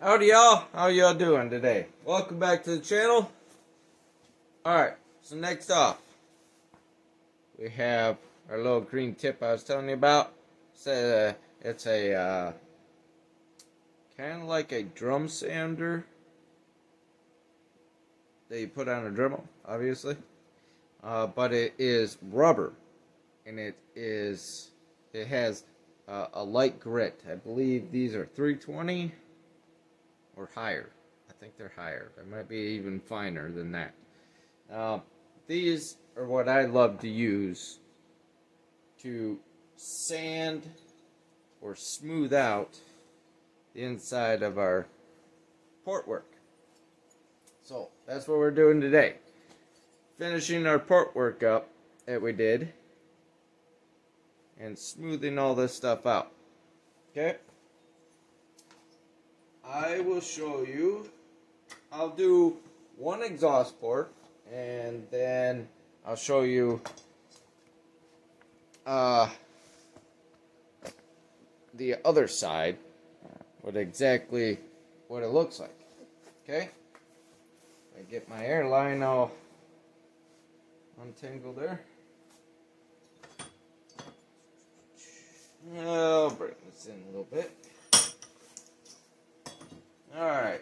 Howdy y'all, how y'all doing today? Welcome back to the channel. Alright, so next off, we have our little green tip I was telling you about. It's a kind of like a drum sander that you put on a Dremel, obviously. But it is rubber, and it has a light grit. I believe these are 320 or higher. I think they're higher. They might be even finer than that. These are what I love to use to sand or smooth out the inside of our portwork. So that's what we're doing today. Finishing our portwork up that we did and smoothing all this stuff out. Okay? I will show you. I'll do one exhaust port and then I'll show you the other side, what it looks like. Okay? I get my airline all untangled there. I'll bring this in a little bit. Alright.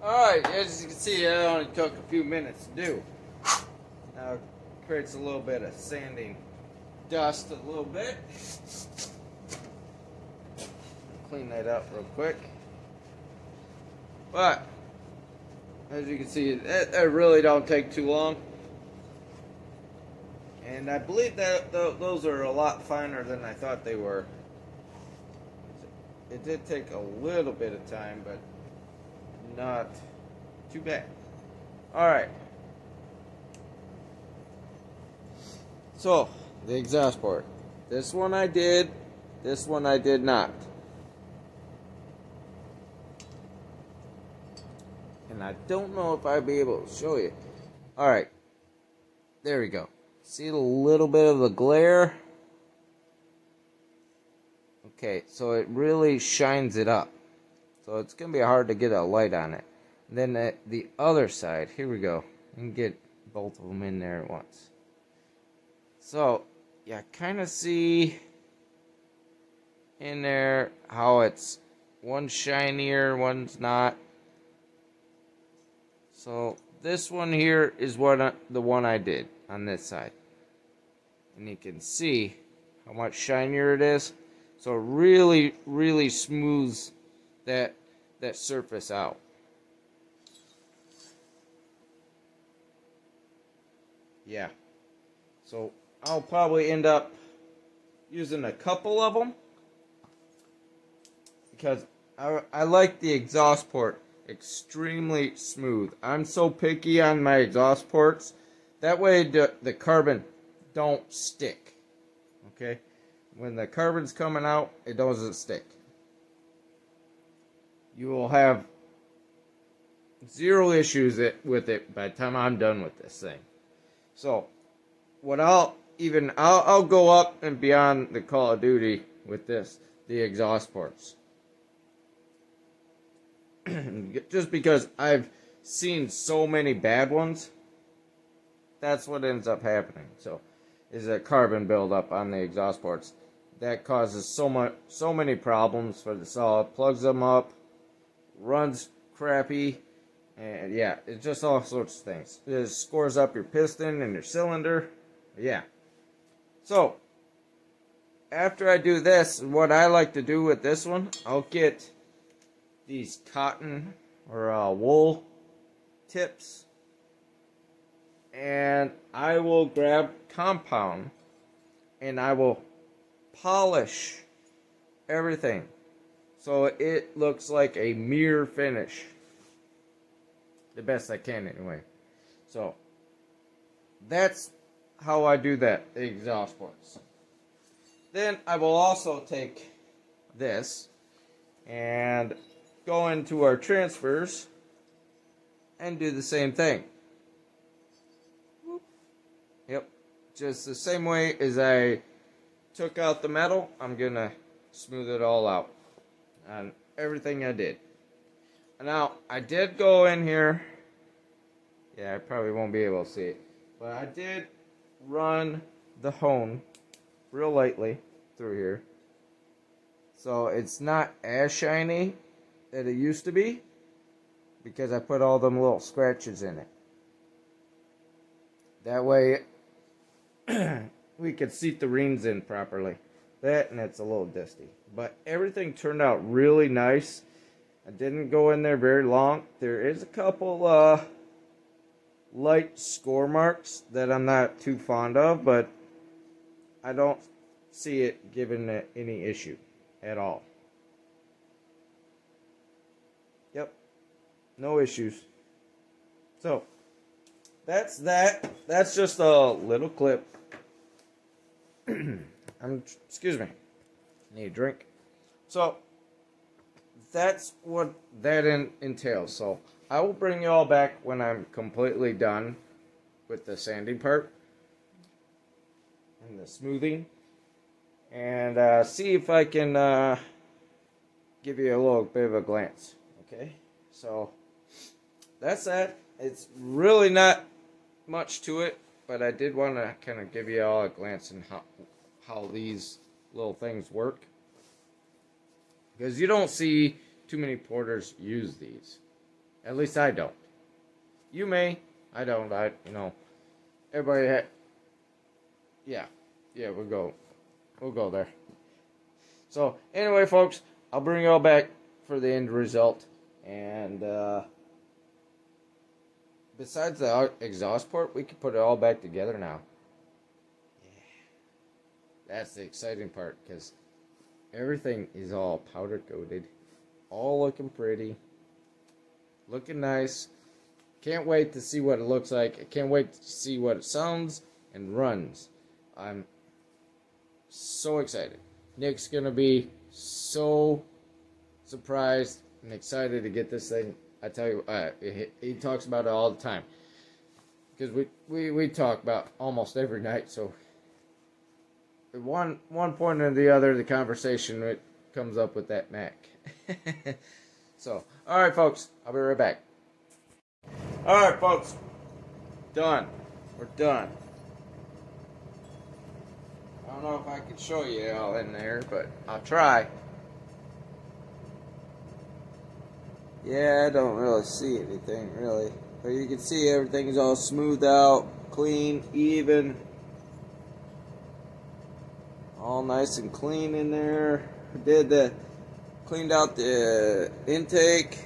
Alright, as you can see, it only took a few minutes to do. Now it creates a little bit of sanding dust a little bit. Clean that up real quick. But, as you can see, it really don't take too long. And I believe that those are a lot finer than I thought they were. It did take a little bit of time, but not too bad. Alright. So, the exhaust port. This one I did. This one I did not. And I don't know if I'll be able to show you. Alright. There we go. See a little bit of the glare? Okay, so it really shines it up. So it's going to be hard to get a light on it. And then the other side, here we go. You can get both of them in there at once. So, yeah, kind of see in there how it's one's shinier, one's not. So, this one here is the one I did on this side. And you can see how much shinier it is. So, it really, really smooths that surface out. Yeah. So I'll probably end up using a couple of them because I like the exhaust port extremely smooth. I'm so picky on my exhaust ports. That way the carbon don't stick. Okay? When the carbon's coming out, it doesn't stick. You will have zero issues with it by the time I'm done with this thing. So, what I'll go up and beyond the Call of Duty with this, the exhaust ports. Just because I've seen so many bad ones, that's what ends up happening. So, is a carbon buildup on the exhaust ports. That causes so many problems for the saw. It plugs them up, runs crappy, and yeah, it's just all sorts of things. It scores up your piston and your cylinder. Yeah. So, after I do this, what I like to do with this one, I'll get these cotton or wool tips, and I will grab compound and I will polish everything so it looks like a mirror finish. The best I can anyway. So that's how I do that, the exhaust ports. Then I will also take this and go into our transfers and do the same thing. Yep, just the same way as I took out the metal, I'm gonna smooth it all out on everything I did. Now, I did go in here, yeah, I probably won't be able to see it, but I did run the hone real lightly through here. So it's not as shiny that it used to be, because I put all them little scratches in it. That way, we could seat the rings in properly. That, and it's a little dusty. But everything turned out really nice. I didn't go in there very long. There is a couple light score marks that I'm not too fond of, but I don't see it giving it any issue at all. Yep, no issues. So, that's that. That's just a little clip. Excuse me. Need a drink. So, that's what that entails. So, I will bring you all back when I'm completely done with the sanding part and the smoothing, and see if I can give you a little bit of a glance. Okay? So, that's that. It's really not much to it, but I did want to kind of give you all a glance in how these little things work, because you don't see too many porters use these. At least I don't. You may. I don't. Everybody yeah, we'll go there. So anyway, folks, I'll bring you all back for the end result. And besides the exhaust port, we can put it all back together now. Yeah, that's the exciting part, because everything is all powder coated, all looking pretty. looking nice. Can't wait to see what it looks like. I can't wait to see what it sounds and runs. I'm so excited. Nick's gonna be so surprised and excited to get this thing. I tell you, he talks about it all the time because we talk about almost every night. So at one point or the other, the conversation it comes up with that Mac. So, all right, folks, I'll be right back. All right, folks, done. We're done. I don't know if I can show you all in there, but I'll try. Yeah, I don't really see anything, really. But you can see everything is all smoothed out, clean, even. All nice and clean in there. Cleaned out the intake.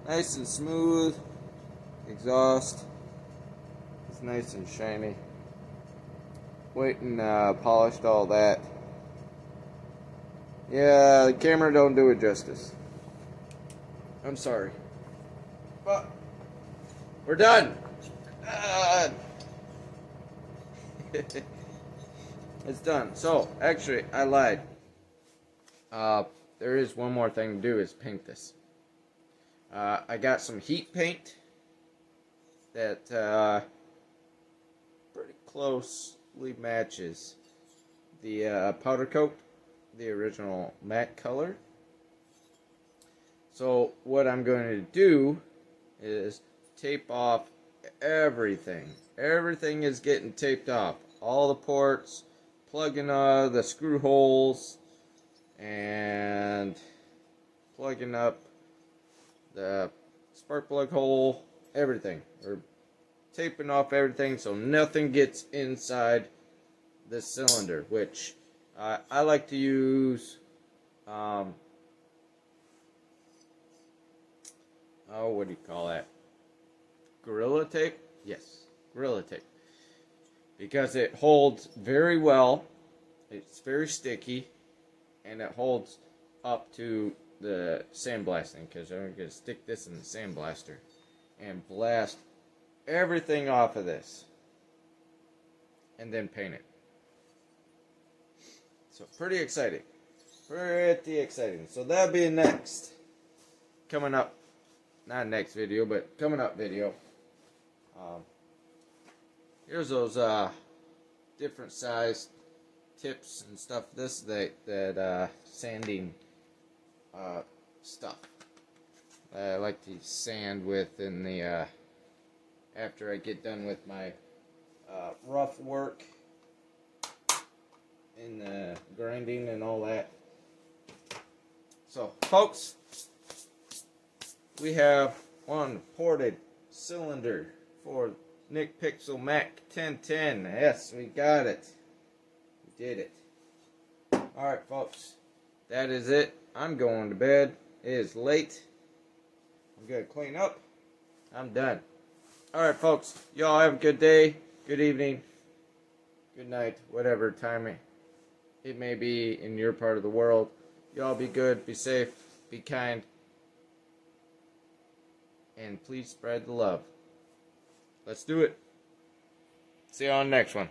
Nice and smooth. Exhaust. It's nice and shiny. Went and polished all that. Yeah, the camera don't do it justice. I'm sorry. But we're done. It's done. So, actually, I lied. There is one more thing to do is paint this. I got some heat paint that pretty closely matches the powder coat, the original matte color. So what I'm going to do is tape off everything. Everything is getting taped off. All the ports, plugging the screw holes, and plugging up the spark plug hole, everything. We're taping off everything so nothing gets inside this cylinder, which I like to use what do you call that? Gorilla tape? Yes, Gorilla tape. Because it holds very well, it's very sticky, and it holds up to the sandblasting, because I'm going to stick this in the sandblaster and blast everything off of this and then paint it. So pretty exciting. Pretty exciting. So that'll be next. Coming up. Not next video, but coming up video. Here's those different size tips and stuff. This that sanding stuff I like to sand with in the after I get done with my rough work in the grinding and all that. So, folks, we have one ported cylinder for NicPixel Mac 1010. Yes, we got it. We did it. Alright, folks. That is it. I'm going to bed. It is late. I'm going to clean up. I'm done. Alright, folks. Y'all have a good day, good evening, good night, whatever time it may be in your part of the world. Y'all be good, be safe, be kind, and please spread the love. Let's do it. See you on the next one.